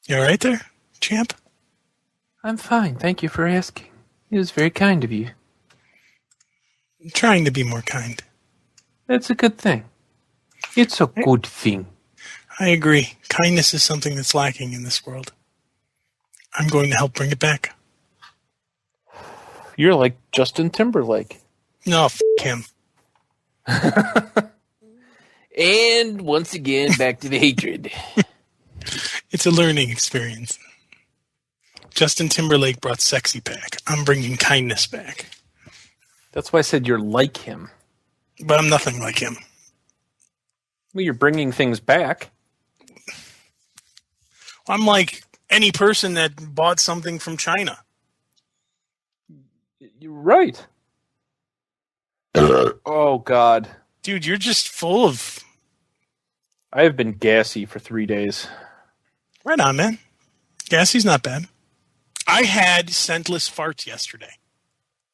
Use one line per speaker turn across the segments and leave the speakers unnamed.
You all right there, champ?
I'm fine. Thank you for asking. It was very kind of you.
I'm trying to be more kind.
That's a good thing. It's a good thing.
I agree. Kindness is something that's lacking in this world. I'm going to help bring it back.
You're like Justin Timberlake.
No, him.
And once again, back to the hatred.
It's a learning experience. Justin Timberlake brought sexy back. I'm bringing kindness back.
That's why I said you're like him.
But I'm nothing like him.
Well, you're bringing things back.
I'm like any person that bought something from China.
You're right. Oh, God.
Dude, you're just full of...
I have been gassy for 3 days.
Right on, man. Gassy's not bad. I had scentless farts yesterday.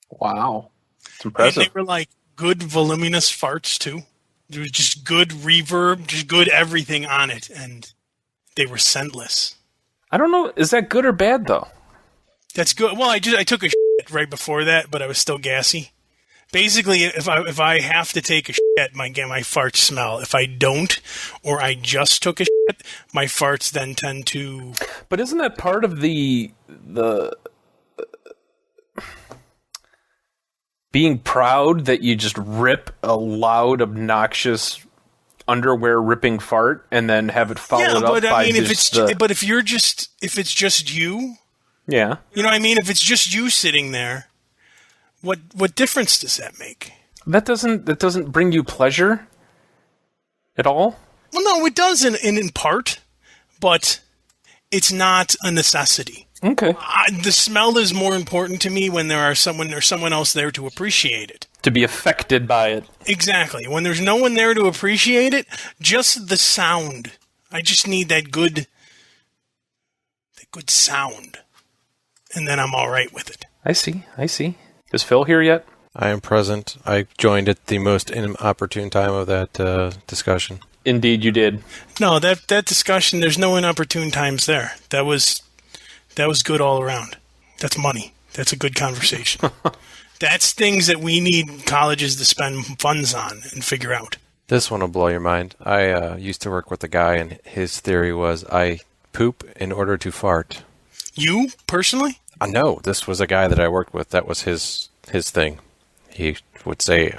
Wow. It's impressive.
And they were like good voluminous farts, too. There was just good reverb, just good everything on it, and they were scentless.
I don't know. Is that good or bad, though?
That's good. Well, I took a shit right before that, but I was still gassy. Basically, if I have to take a shit, my farts smell. If I don't, or I just took a shit, my farts then tend to...
But isn't that part of the being proud that you just rip a loud, obnoxious underwear ripping fart and then have it followed up by
if it's just you,
yeah,
you know what I mean. If it's just you sitting there, what difference does that make?
That doesn't bring you pleasure at all.
Well, no, it does in part, but it's not a necessity.
Okay.
The smell is more important to me when there's someone else there to appreciate it.
To be affected by it.
Exactly. When there's no one there to appreciate it, just the sound. I just need that good sound. And then I'm all right with it.
I see. Is Phil here yet?
I am present. I joined at the most inopportune time of that discussion.
Indeed, you did.
No, that discussion, there's no inopportune times there. That was good all around. That's money. That's a good conversation. That's things that we need colleges to spend funds on and figure out.
This one will blow your mind. I used to work with a guy, and his theory was I poop in order to fart.
You, personally?
No, this was a guy that I worked with. That was his thing. He would say,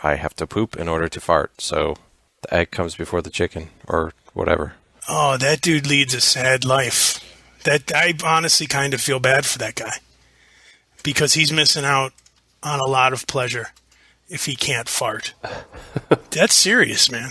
I have to poop in order to fart, so the egg comes before the chicken, or whatever.
Oh, that dude leads a sad life. That I honestly kind of feel bad for that guy. Because he's missing out on a lot of pleasure if he can't fart. That's serious, man.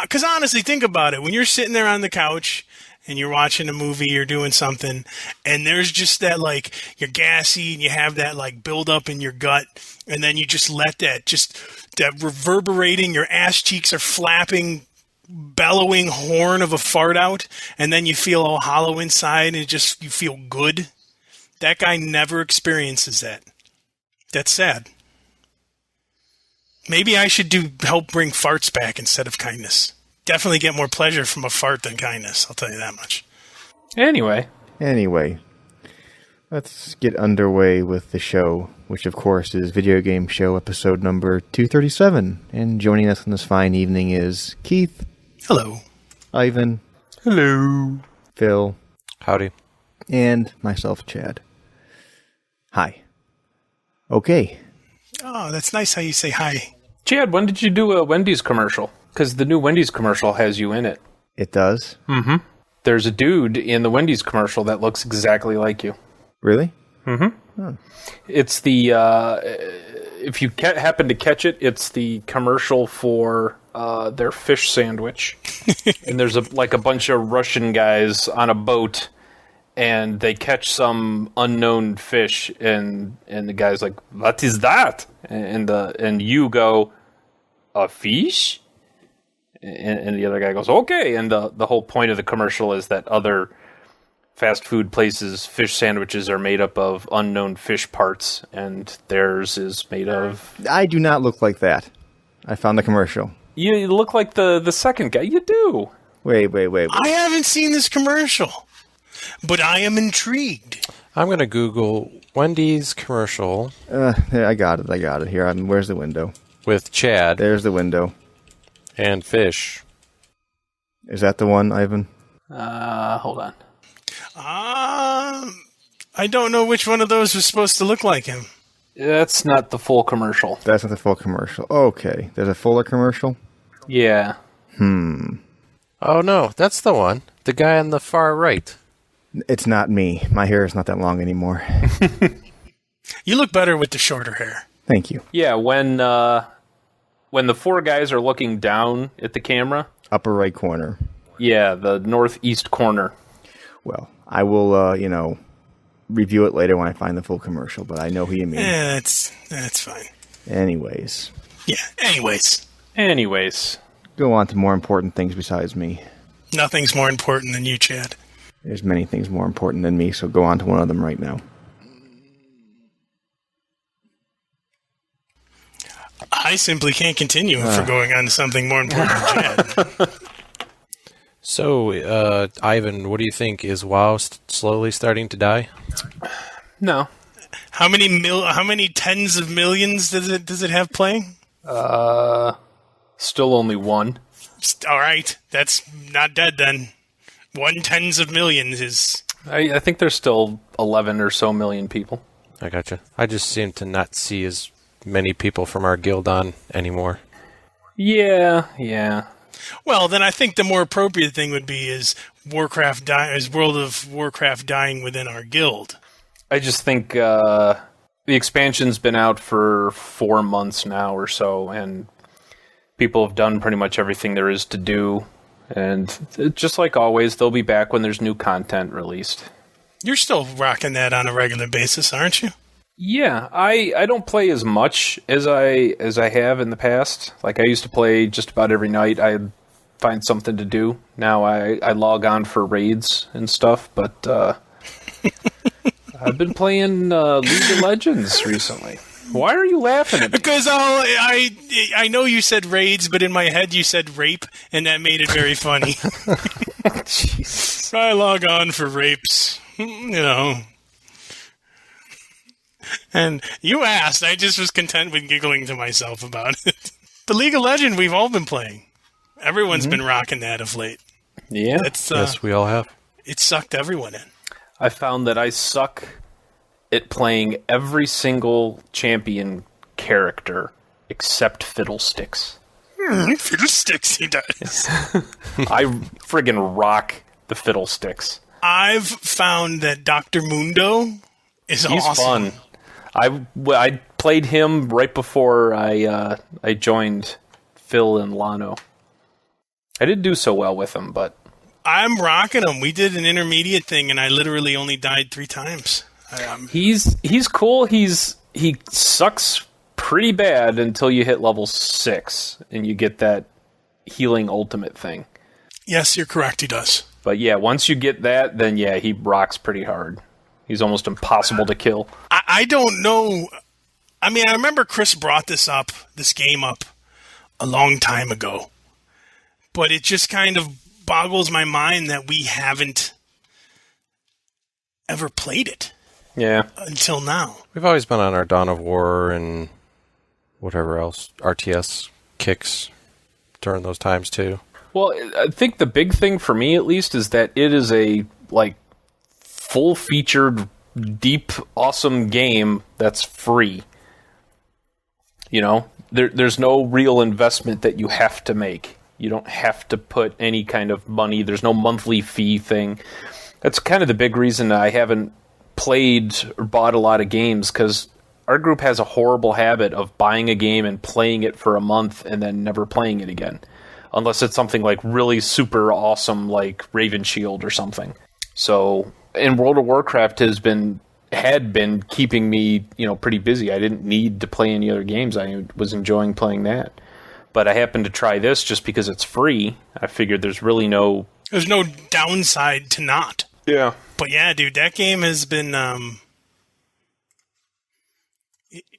Because honestly, think about it. When you're sitting there on the couch and you're watching a movie, you're doing something, and there's just that, like, you're gassy and you have that, like, build up in your gut, and then you just let that reverberating, your ass cheeks are flapping, bellowing horn of a fart out, and then you feel all hollow inside and you feel good. That guy never experiences that. That's sad. Maybe I should help bring farts back instead of kindness. Definitely get more pleasure from a fart than kindness, I'll tell you that much.
Anyway,
let's get underway with the show, which of course is Video Game Show episode number 237. And joining us on this fine evening is Keith.
Hello.
Ivan.
hello.
Phil.
Howdy.
And myself, Chad. Hi. Okay.
Oh, that's nice how you say hi.
Chad, when did you do a Wendy's commercial? Because the new Wendy's commercial has you in it.
It does?
Mm-hmm. There's a dude in the Wendy's commercial that looks exactly like you.
Really?
Mm-hmm.
Oh.
It's the, if you happen to catch it, it's the commercial for their fish sandwich. And there's a bunch of Russian guys on a boat, and they catch some unknown fish, and the guy's like, "What is that?" And you go, "A fish?" And the other guy goes, "Okay." And the whole point of the commercial is that other fast food places' fish sandwiches are made up of unknown fish parts, and theirs is made of...
I do not look like that. I found the commercial.
You look like the second guy. You do.
Wait.
I haven't seen this commercial, but I am intrigued.
I'm going to Google Wendy's commercial
There, I got it. Here, where's the window?
with Chad
There's the window.
and Fish.
Is that the one, Ivan?
Hold on.
I don't know which one of those was supposed to look like him.
That's not the full commercial.
That's not the full commercial. Okay. There's a fuller commercial?
Yeah.
Oh, no, that's the one. The guy on the far right.
It's not me. My hair is not that long anymore.
You look better with the shorter hair.
Thank you.
Yeah, when the four guys are looking down at the camera.
Upper right corner.
Yeah, the northeast corner.
Well, I will, review it later when I find the full commercial, but I know who you mean.
That's fine.
Anyways.
Yeah, anyways.
Go on to more important things besides me.
Nothing's more important than you, Chad.
There's many things more important than me, so go on to one of them right now.
I simply can't continue if we're going on to something more important than Chad.
So, Ivan, what do you think? Is WoW slowly starting to die?
No.
How many tens of millions does it have playing?
Still only one.
All right, that's not dead then. 1 tens of millions is...
I think there's still 11 or so million people.
I gotcha. I just seem to not see as many people from our guild on anymore.
Yeah.
Well, then I think the more appropriate thing would be is World of Warcraft dying within our guild.
I just think the expansion's been out for 4 months now or so, and people have done pretty much everything there is to do. And just like always, they'll be back when there's new content released.
You're still rocking that on a regular basis, aren't you?
Yeah, I don't play as much as I have in the past. Like, I used to play just about every night. I'd find something to do. Now I log on for raids and stuff, but I've been playing League of Legends recently. Why are you laughing at me?
Because I know you said raids, but in my head you said rape, and that made it very funny.
Jesus.
I log on for rapes, And you asked. I just was content with giggling to myself about it. The League of Legends we've all been playing. Everyone's been rocking that of late.
Yeah.
Yes, we all have.
It sucked everyone in.
I found that I suck at playing every single champion character except Fiddlesticks.
Fiddlesticks, he does.
I friggin' rock the Fiddlesticks.
I've found that Dr. Mundo is
He's
awesome.
fun. I played him right before I joined Phil and Lano. I didn't do so well with him, but
I'm rocking him. We did an intermediate thing, and I literally only died 3 times.
he's cool. He sucks pretty bad until you hit level 6 and you get that healing ultimate thing.
Yes, you're correct. He does.
But yeah, once you get that, then yeah, he rocks pretty hard. He's almost impossible to kill.
I don't know. I mean, I remember Chris brought this game up, a long time ago. But it just kind of boggles my mind that we haven't ever played it.
Yeah.
Until now.
We've always been on our Dawn of War and whatever else, RTS kicks during those times too.
Well, I think the big thing for me, at least, is that it is a full-featured, deep, awesome game that's free. You know, there's no real investment that you have to make. You don't have to put any kind of money. There's no monthly fee thing. That's kind of the big reason I haven't played or bought a lot of games, because our group has a horrible habit of buying a game and playing it for a month and then never playing it again. Unless it's something like really super awesome like Raven Shield or something. So, and World of Warcraft had been keeping me, pretty busy. I didn't need to play any other games. I was enjoying playing that. But I happened to try this just because it's free. I figured there's no
downside to not.
Yeah.
But yeah, dude, that game has been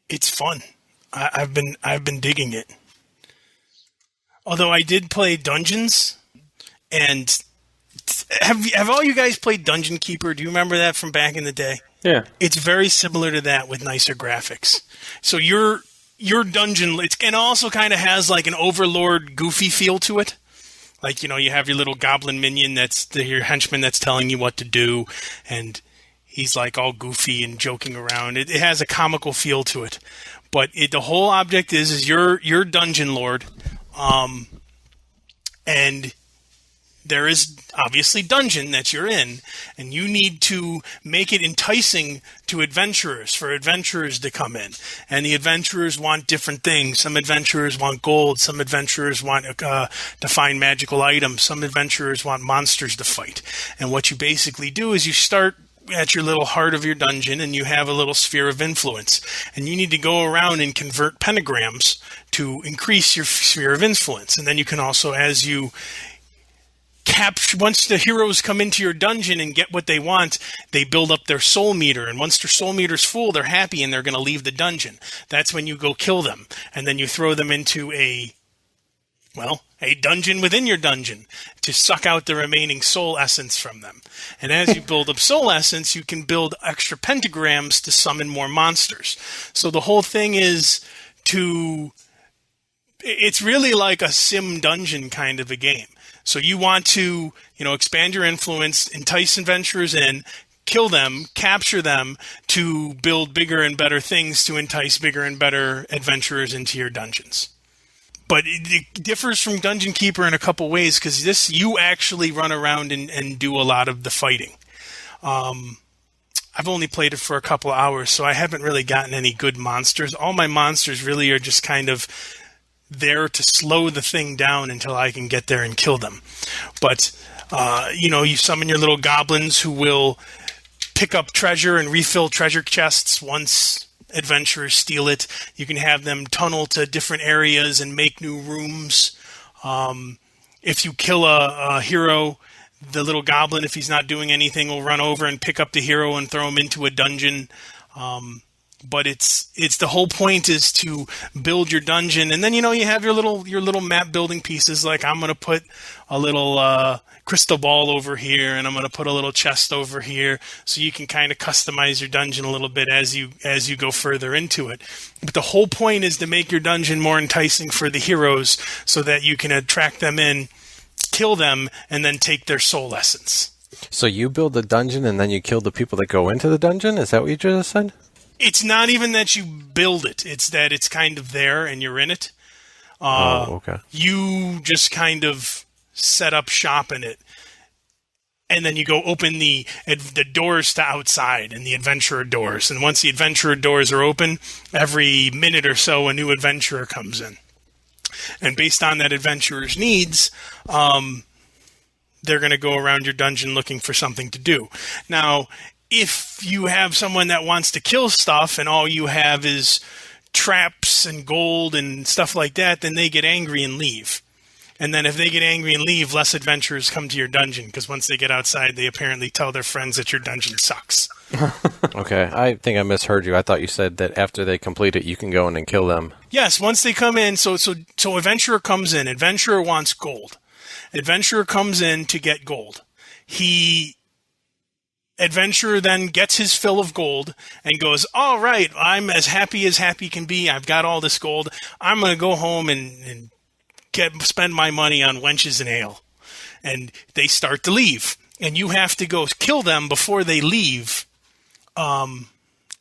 it's fun. I've been digging it. Although I did play Dungeons, and have all you guys played Dungeon Keeper? Do you remember that from back in the day?
Yeah.
It's very similar to that with nicer graphics. So your dungeon, it also kind of has like an Overlord goofy feel to it. Like, you have your little goblin minion your henchman that's telling you what to do, and he's like all goofy and joking around. It has a comical feel to it. But the whole object is you're dungeon lord, and there is obviously dungeon that you're in, and you need to make it enticing to adventurers, for adventurers to come in. And the adventurers want different things. Some adventurers want gold. Some adventurers want to find magical items. Some adventurers want monsters to fight. And what you basically do is you start at your little heart of your dungeon, and you have a little sphere of influence. And you need to go around and convert pentagrams to increase your sphere of influence. And then you can also, as you once the heroes come into your dungeon and get what they want, they build up their soul meter. And once their soul meter's full, they're happy and they're going to leave the dungeon. That's when you go kill them. And then you throw them into a dungeon within your dungeon to suck out the remaining soul essence from them. And as you build up soul essence, you can build extra pentagrams to summon more monsters. So the whole thing is it's really like a sim dungeon kind of a game. So you want to, expand your influence, entice adventurers in, kill them, capture them to build bigger and better things to entice bigger and better adventurers into your dungeons. But it differs from Dungeon Keeper in a couple ways, because you actually run around and do a lot of the fighting. I've only played it for a couple of hours, so I haven't really gotten any good monsters. All my monsters really are just kind of there to slow the thing down until I can get there and kill them. But, you summon your little goblins who will pick up treasure and refill treasure chests once adventurers steal it. You can have them tunnel to different areas and make new rooms. If you kill a hero, the little goblin, if he's not doing anything, will run over and pick up the hero and throw him into a dungeon. But it's the whole point is to build your dungeon, and then you have your little map building pieces. Like, I'm going to put a little crystal ball over here, and I'm going to put a little chest over here, so you can kind of customize your dungeon a little bit as you go further into it. But the whole point is to make your dungeon more enticing for the heroes, so that you can attract them in, kill them, and then take their soul essence.
So you build the dungeon, and then you kill the people that go into the dungeon? Is that what you just said?
It's not even that you build it. It's that it's kind of there and you're in it.
Okay.
You just kind of set up shop in it. And then you go open the doors to outside, and the adventurer doors. And once the adventurer doors are open, every minute or so a new adventurer comes in. And based on that adventurer's needs, they're going to go around your dungeon looking for something to do. Now, if you have someone that wants to kill stuff and all you have is traps and gold and stuff like that, then they get angry and leave. And then if they get angry and leave, less adventurers come to your dungeon, because once they get outside, they apparently tell their friends that your dungeon sucks.
Okay, I think I misheard you. I thought you said that after they complete it, you can go in and kill them.
Yes, once they come in, so adventurer comes in. Adventurer wants gold. Adventurer comes in to get gold. Adventurer then gets his fill of gold and goes, all right, I'm as happy can be. I've got all this gold. I'm going to go home and spend my money on wenches and ale. And they start to leave. And you have to go kill them before they leave, and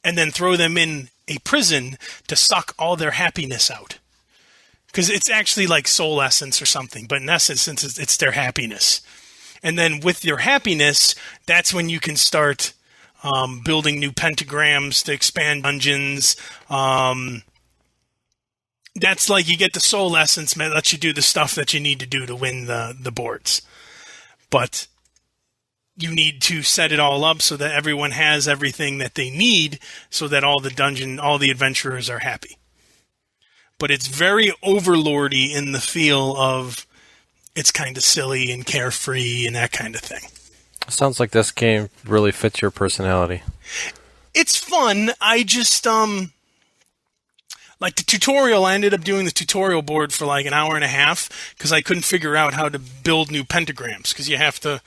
then throw them in a prison to suck all their happiness out. Because it's actually like soul essence or something, but in essence, it's their happiness. And then with your happiness, that's when you can start building new pentagrams to expand dungeons. That's like you get the soul essence, that lets you do the stuff that you need to do to win the boards. But you need to set it all up so that everyone has everything that they need, so that all the adventurers are happy. But it's very overlordy in the feel of, it's kind of silly and carefree and that kind of thing.
Sounds like this game really fits your personality.
It's fun. I just, Like the tutorial, I ended up doing the tutorial board for like an hour and a half because I couldn't figure out how to build new pentagrams, because you have to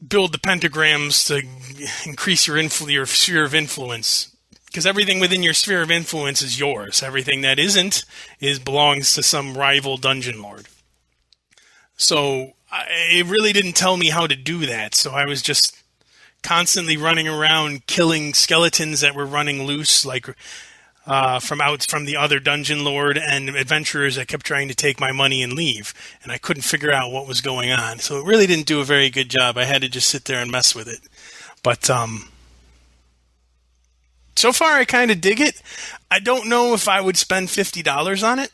build the pentagrams to increase your sphere of influence. Because everything within your sphere of influence is yours. Everything that isn't belongs to some rival dungeon lord. So it really didn't tell me how to do that. So I was just constantly running around killing skeletons that were running loose, like from the other dungeon lord, and adventurers that kept trying to take my money and leave. And I couldn't figure out what was going on. So it really didn't do a very good job. I had to just sit there and mess with it. But so far, I kind of dig it. I don't know if I would spend $50 on it.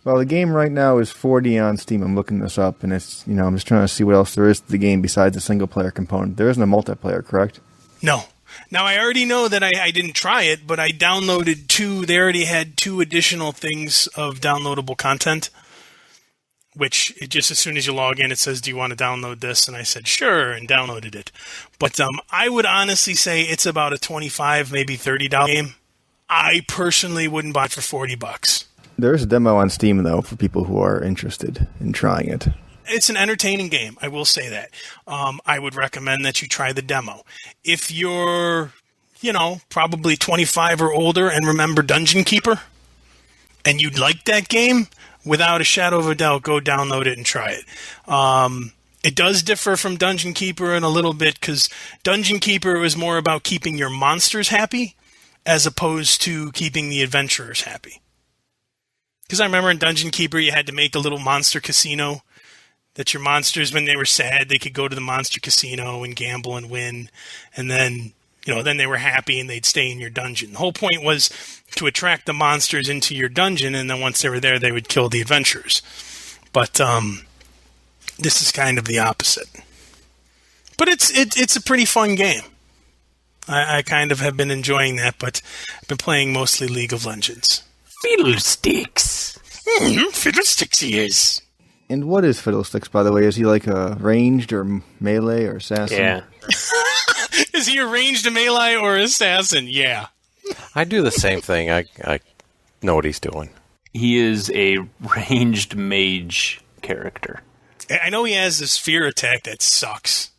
Well, the game right now is $40 on Steam. I'm looking this up, and it's I'm just trying to see what else there is to the game besides the single-player component. There isn't a multiplayer, correct?
No. Now, I already know that I didn't try it, but I downloaded 2. They already had 2 additional things of downloadable content, which just as soon as you log in, it says, do you want to download this? And I said, sure, and downloaded it. But I would honestly say it's about a $25, maybe $30 game. I personally wouldn't buy it for $40.
There is a demo on Steam, though, for people who are interested in trying it.
It's an entertaining game, I will say that. I would recommend that you try the demo. If you're, probably 25 or older and remember Dungeon Keeper, and you'd like that game, without a shadow of a doubt, go download it and try it. It does differ from Dungeon Keeper in a little bit, because Dungeon Keeper was more about keeping your monsters happy as opposed to keeping the adventurers happy. Because I remember in Dungeon Keeper, you had to make a little monster casino that your monsters, when they were sad, they could go to the monster casino and gamble and win. And then, then they were happy and they'd stay in your dungeon. The whole point was to attract the monsters into your dungeon, and then once they were there, they would kill the adventurers. But this is kind of the opposite. But it's a pretty fun game. I kind of have been enjoying that, but I've been playing mostly League of Legends.
Fiddlesticks.
Fiddlesticks he is.
And what is Fiddlesticks, by the way? Is he like a ranged or melee or assassin?
Yeah.
Is he a ranged melee or assassin? Yeah.
I do the same thing. I know what he's doing.
He is a ranged mage character.
I know he has this fear attack that sucks.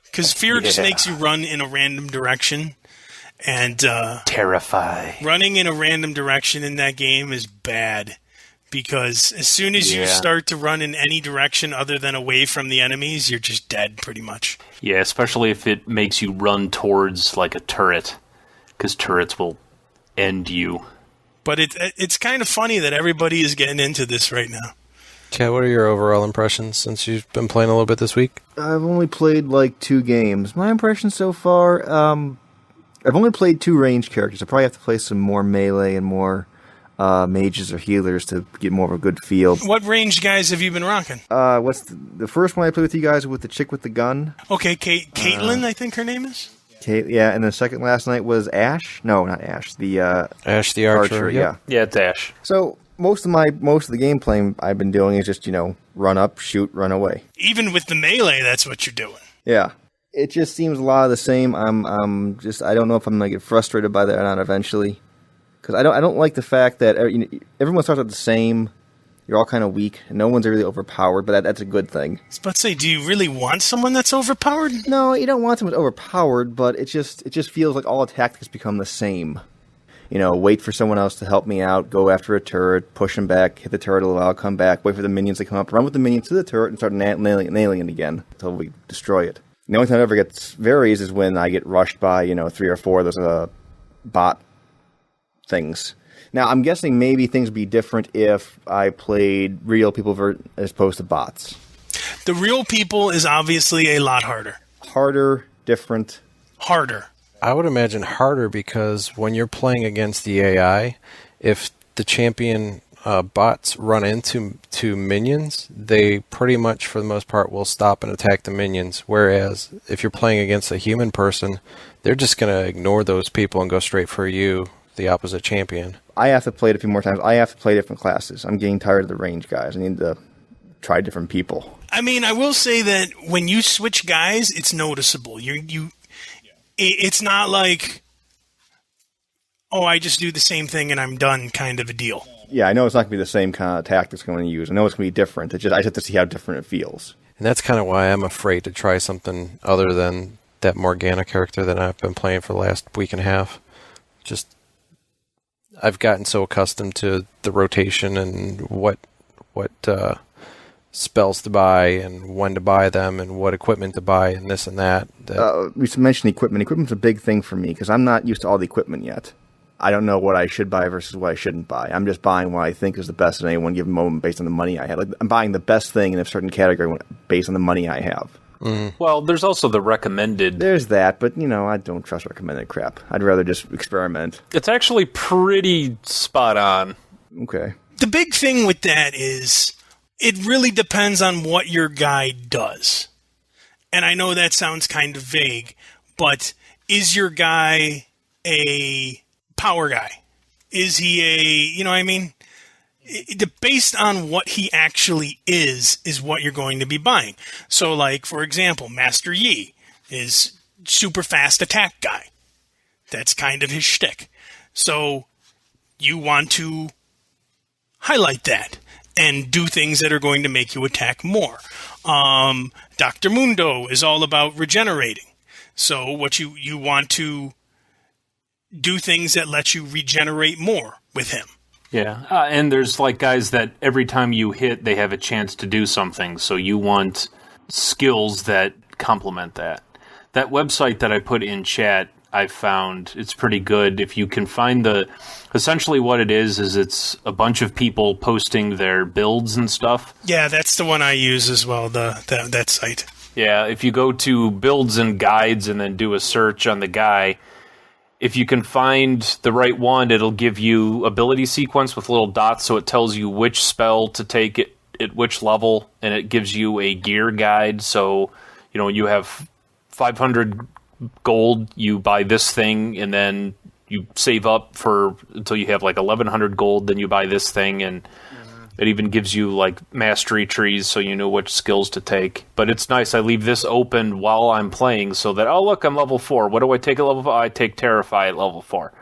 Because fear just makes you run in a random direction. And
terrify.
Running in a random direction in that game is bad. Because as soon as you start to run in any direction other than away from the enemies, you're just dead, pretty much.
Yeah, especially if it makes you run towards, like, a turret. Because turrets will end you.
But it's kind of funny that everybody is getting into this right now.
Chad, what are your overall impressions since you've been playing a little bit this week?
I've only played, 2 games. My impression so far, I've only played 2 ranged characters. I probably have to play some more melee and more mages or healers to get more of a good feel.
What ranged guys have you been rocking?
What's the first one I played with you guys with the chick with the gun?
Okay, Caitlin, I think her name is.
Kate, yeah, and the second last night was Ash. No, not Ash. The
Ash the Archer.
Yeah,
yeah, it's Ash.
So most of the gameplay I've been doing is just run up, shoot, run away.
Even with the melee, that's what you're doing.
Yeah. It just seems a lot of the same. I don't know if I'm gonna get frustrated by that or not eventually, because I don't like the fact that everyone starts out the same. You're all kind of weak, and no one's really overpowered, but that's a good thing.
I was about to say, do you really want someone that's overpowered?
No, you don't want someone that's overpowered, but it just feels like all the tactics become the same. Wait for someone else to help me out, go after a turret, push them back, hit the turret a little while, come back, wait for the minions to come up, run with the minions to the turret, and start nailing it again until we destroy it. The only time it ever varies is when I get rushed by, 3 or 4 of those bot things. Now, I'm guessing maybe things would be different if I played real people as opposed to bots.
The real people is obviously a lot harder.
Harder, different.
Harder.
I would imagine harder because when you're playing against the AI, if the champion bots run into minions, they pretty much, for the most part, will stop and attack the minions. Whereas if you're playing against a human person, they're just going to ignore those people and go straight for you, the opposite champion. I
have to play it a few more times. I have to play different classes. I'm getting tired of the range guys. I need to try different people.
I mean, I will say that when you switch guys, it's noticeable. It's not like oh, I just do the same thing and I'm done kind of a deal.
Yeah, I know it's not going to be the same kind of tactics I'm going to use. I know it's going to be different. It's just I just have to see how different it feels.
And that's kind of why I'm afraid to try something other than that Morgana character that I've been playing for the last week and a half. Just, I've gotten so accustomed to the rotation and what spells to buy and when to buy them and what equipment to buy and this and that.
We mentioned equipment. Equipment's a big thing for me because I'm not used to all the equipment yet. I don't know what I should buy versus what I shouldn't buy. I'm just buying what I think is the best at any one given moment based on the money I have. Like, I'm buying the best thing in a certain category based on the money I have.
Well, there's also the recommended.
There's that, but, I don't trust recommended crap. I'd rather just experiment.
It's actually pretty spot on.
Okay.
The big thing with that is it really depends on what your guy does. And I know that sounds kind of vague, but is your guy a power guy? Is he a, what I mean? Based on what he actually is what you're going to be buying. So, like, for example, Master Yi is super fast attack guy. That's kind of his shtick. So you want to highlight that and do things that are going to make you attack more. Dr. Mundo is all about regenerating. So what you want to do things that let you regenerate more with him.
Yeah, and there's like guys that every time you hit, they have a chance to do something. So you want skills that complement that. That website that I put in chat, I found it's pretty good. If you can find essentially what it is it's a bunch of people posting their builds and stuff.
Yeah, that's the one I use as well, that site.
Yeah, if you go to builds and guides and then do a search on the guy, if you can find the right one, it'll give you ability sequence with little dots, so it tells you which spell to take at which level, and it gives you a gear guide. So, you have 500 gold, you buy this thing, and then you save up until you have like 1,100 gold, then you buy this thing, and it even gives you like mastery trees so you know which skills to take. But it's nice. I leave this open while I'm playing so that, oh, look, I'm level 4. What do I take at level 4? I take Terrify at level 4.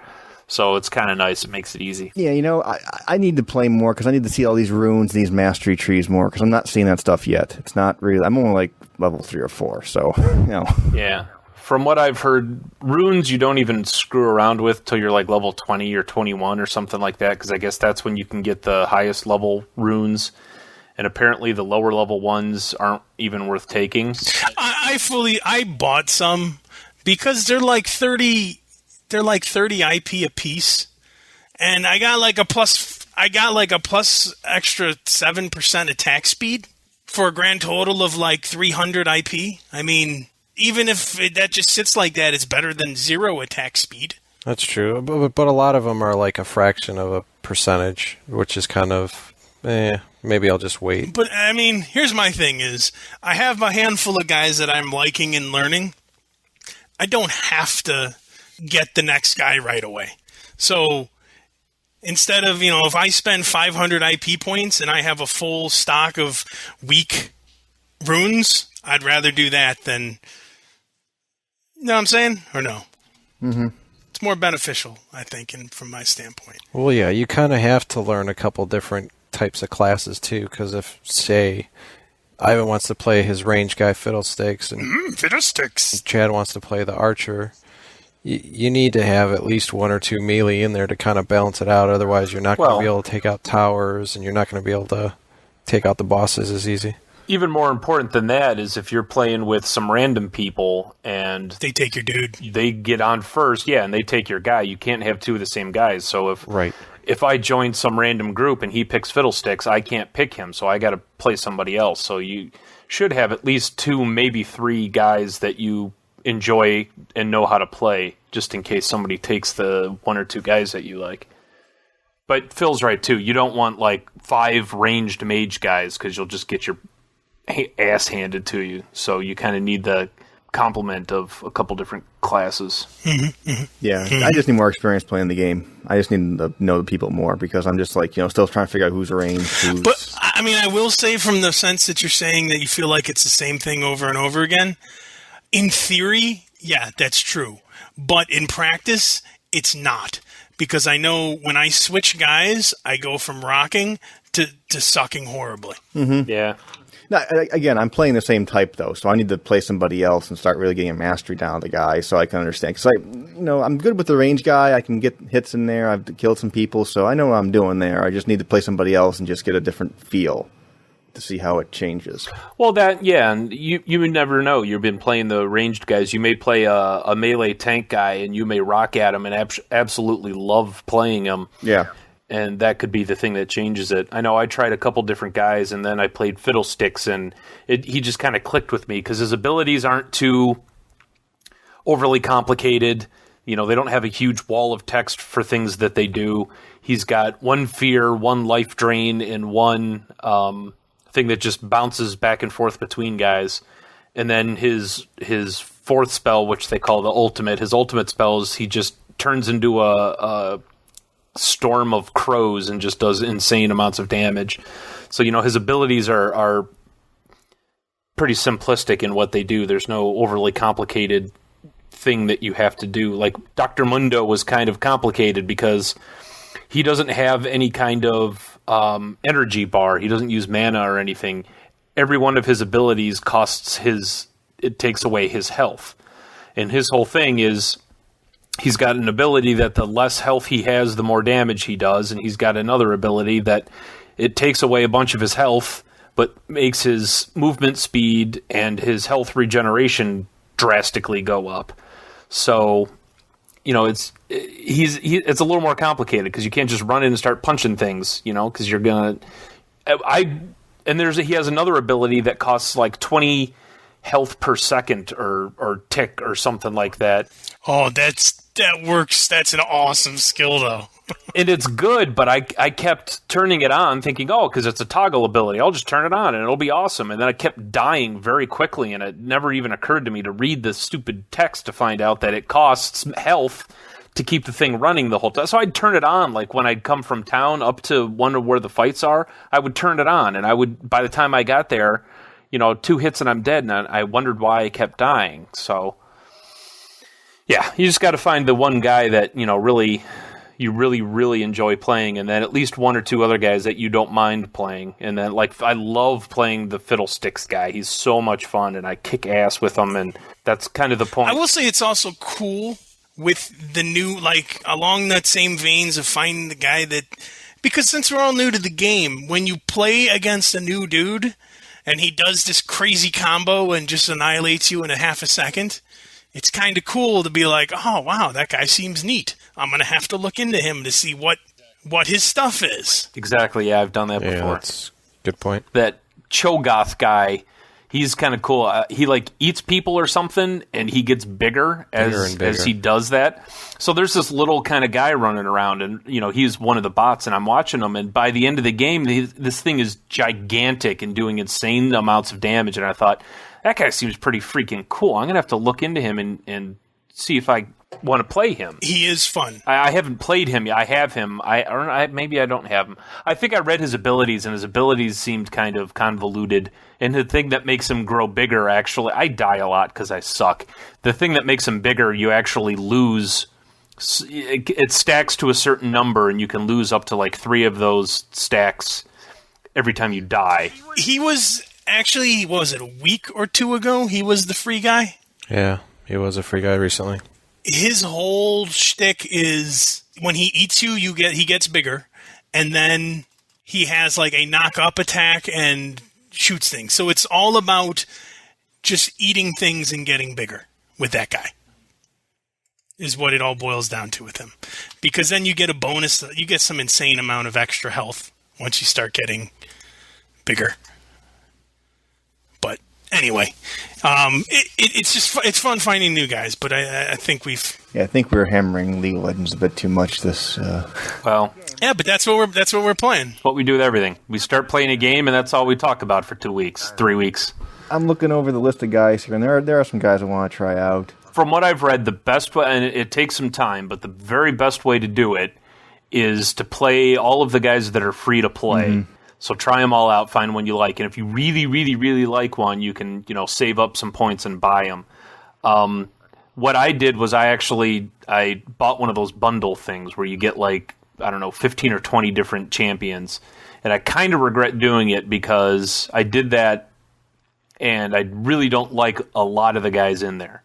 So it's kind of nice. It makes it easy.
Yeah, I need to play more because I need to see all these runes and these mastery trees more because I'm not seeing that stuff yet. It's not really... I'm only like level 3 or 4, so,
Yeah. From what I've heard, runes you don't even screw around with till you're like level 20 or 21 or something like that, because I guess that's when you can get the highest level runes, and apparently the lower level ones aren't even worth taking.
I bought some because they're like 30 IP a piece, and I got like a plus extra 7% attack speed for a grand total of like 300 IP. I mean, even if that just sits like that, it's better than 0 attack speed.
That's true, but a lot of them are like a fraction of a percentage, which is kind of, maybe I'll just wait.
But, I mean, here's my thing is, I have a handful of guys that I'm liking and learning. I don't have to get the next guy right away. So, instead of, if I spend 500 IP points and I have a full stock of weak runes, I'd rather do that than... You know what I'm saying? Or no?
Mm-hmm.
It's more beneficial, I think, from my standpoint.
Well, yeah, you kind of have to learn a couple different types of classes, too, because if, say, Ivan wants to play his range guy Fiddlesticks, and
Fiddlesticks.
Chad wants to play the archer, you need to have at least 1 or 2 melee in there to kind of balance it out. Otherwise, you're not going to be able to take out towers, and you're not going to be able to take out the bosses as easy.
Even more important than that is if you're playing with some random people and
they take your dude.
They get on first, and they take your guy. You can't have 2 of the same guys. So if I join some random group and he picks Fiddlesticks, I can't pick him, so I got to play somebody else. So you should have at least 2, maybe 3 guys that you enjoy and know how to play, just in case somebody takes the 1 or 2 guys that you like. But Phil's right, too. You don't want like 5 ranged mage guys because you'll just get your ass handed to you, so you kind of need the complement of a couple different classes.
Mm-hmm, mm-hmm.
Yeah, I just need more experience playing the game. I just need to know the people more because I'm just like, still trying to figure out who's ranged.
But, I mean, I will say from the sense that you're saying that you feel like it's the same thing over and over again, in theory, yeah, that's true. But in practice, it's not. because I know when I switch guys, I go from rocking to sucking horribly.
Mm-hmm.
Yeah.
Now, again, I'm playing the same type though, so I need to play somebody else and start really getting a mastery down on the guy, so I can understand. Because I'm good with the range guy. I can get hits in there. I've killed some people, so I know what I'm doing there. I just need to play somebody else and just get a different feel to see how it changes.
Well, and you would never know. You've been playing the ranged guys. You may play a melee tank guy, and you may rock at him and absolutely love playing him.
Yeah.
And that could be the thing that changes it. I know I tried a couple different guys, and then I played Fiddlesticks, and he just kind of clicked with me because his abilities aren't too overly complicated. They don't have a huge wall of text for things that they do. He's got one fear, one life drain, and one thing that just bounces back and forth between guys. And then his fourth spell, which they call the ultimate, his ultimate spell is he just turns into a storm of crows and just does insane amounts of damage. So, his abilities are pretty simplistic in what they do. There's no overly complicated thing that you have to do. Like Dr. Mundo was kind of complicated because he doesn't have any kind of energy bar. He doesn't use mana or anything. Every one of his abilities it takes away his health. And his whole thing is he's got an ability that the less health he has, the more damage he does, and he's got another ability that it takes away a bunch of his health, but makes his movement speed and his health regeneration drastically go up. So, it's a little more complicated because you can't just run in and start punching things, because you're gonna. He has another ability that costs like 20 health per second or tick or something like that.
Oh, that works. That's an awesome skill, though.
And it's good, but I kept turning it on thinking, because it's a toggle ability, I'll just turn it on and it'll be awesome. And then I kept dying very quickly, and it never even occurred to me to read the stupid text to find out that it costs health to keep the thing running the whole time. So I'd turn it on, like when I'd come from town up to one of where the fights are, I would turn it on, and by the time I got there, 2 hits and I'm dead, and I wondered why I kept dying. So, yeah, you just got to find the one guy that, you really enjoy playing, and then at least 1 or 2 other guys that you don't mind playing. And then, I love playing the Fiddlesticks guy. He's so much fun, and I kick ass with him, and that's kind of the point.
I will say it's also cool with the new, along that same veins of finding the guy that... Because since we're all new to the game, when you play against a new dude, and he does this crazy combo and just annihilates you in a half a second, it's kind of cool to be like, oh, wow, that guy seems neat. I'm going to have to look into him to see what his stuff is.
Exactly, yeah, I've done that before.
That's a good point.
That Cho'Gath guy, he's kind of cool. He eats people or something, and he gets bigger as he does that. So there's this little kind of guy running around, and he's one of the bots, and I'm watching him. And by the end of the game, this thing is gigantic and doing insane amounts of damage. And I thought, that guy seems pretty freaking cool. I'm gonna have to look into him and see if I want to play him.
He is fun.
I haven't played him yet. I have him. Maybe I don't have him. I think I read his abilities, and his abilities seemed kind of convoluted. And the thing that makes him grow bigger, actually, I die a lot because I suck. The thing that makes him bigger, you actually lose. It stacks to a certain number, and you can lose up to 3 of those stacks every time you die.
He was actually, what was it, a week or 2 ago? He was the free guy?
Yeah, he was a free guy recently.
His whole shtick is when he eats you, he gets bigger, and then he has a knock-up attack and shoots things. So it's all about just eating things and getting bigger with that guy, is what it all boils down to with him. Because then you get a bonus, you get some insane amount of extra health once you start getting bigger. But anyway, it's fun finding new guys, but I think we've...
Yeah, I think we're hammering League of Legends a bit too much this...
Well...
Yeah, but that's what we're playing.
What we do with everything. We start playing a game, and that's all we talk about for 2 weeks, 3 weeks.
I'm looking over the list of guys here, and there are some guys I want to try out.
From what I've read, the best way, and it takes some time, but the very best way to do it is to play all of the guys that are free to play. Mm-hmm. So try them all out, find one you like, and if you really, really, really like one, you can save up some points and buy them. what I did was I bought one of those bundle things where you get like, I don't know, 15 or 20 different champions. And I kind of regret doing it because I did that and I really don't like a lot of the guys in there.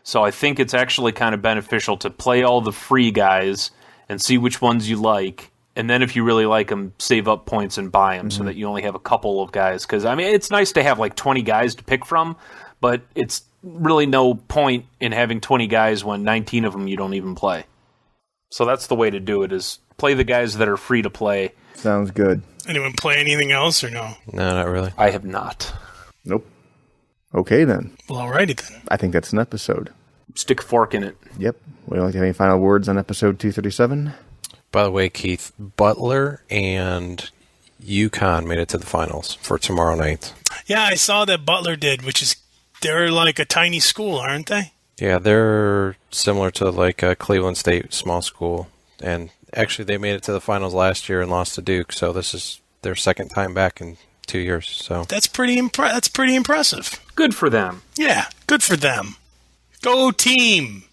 So I think it's actually kind of beneficial to play all the free guys and see which ones you like. And then if you really like them, save up points and buy them so that you only have a couple of guys. Because, I mean, it's nice to have like 20 guys to pick from, but it's really no point in having 20 guys when 19 of them you don't even play. So that's the way to do it, is play the guys that are free to play.
Sounds good.
Anyone play anything else or no?
No, not really.
I have not.
Nope. Okay, then.
Well, alrighty then.
I think that's an episode.
Stick a fork in it.
Yep. We don't have any final words on episode 237.
By the way, Keith, Butler and UConn made it to the finals for tomorrow night.
Yeah, I saw that Butler did, they're like a tiny school, aren't they?
Yeah, they're similar to like a Cleveland State small school. And actually, they made it to the finals last year and lost to Duke. So this is their second time back in 2 years. So
That's pretty impressive.
Good for them.
Yeah, good for them. Go team.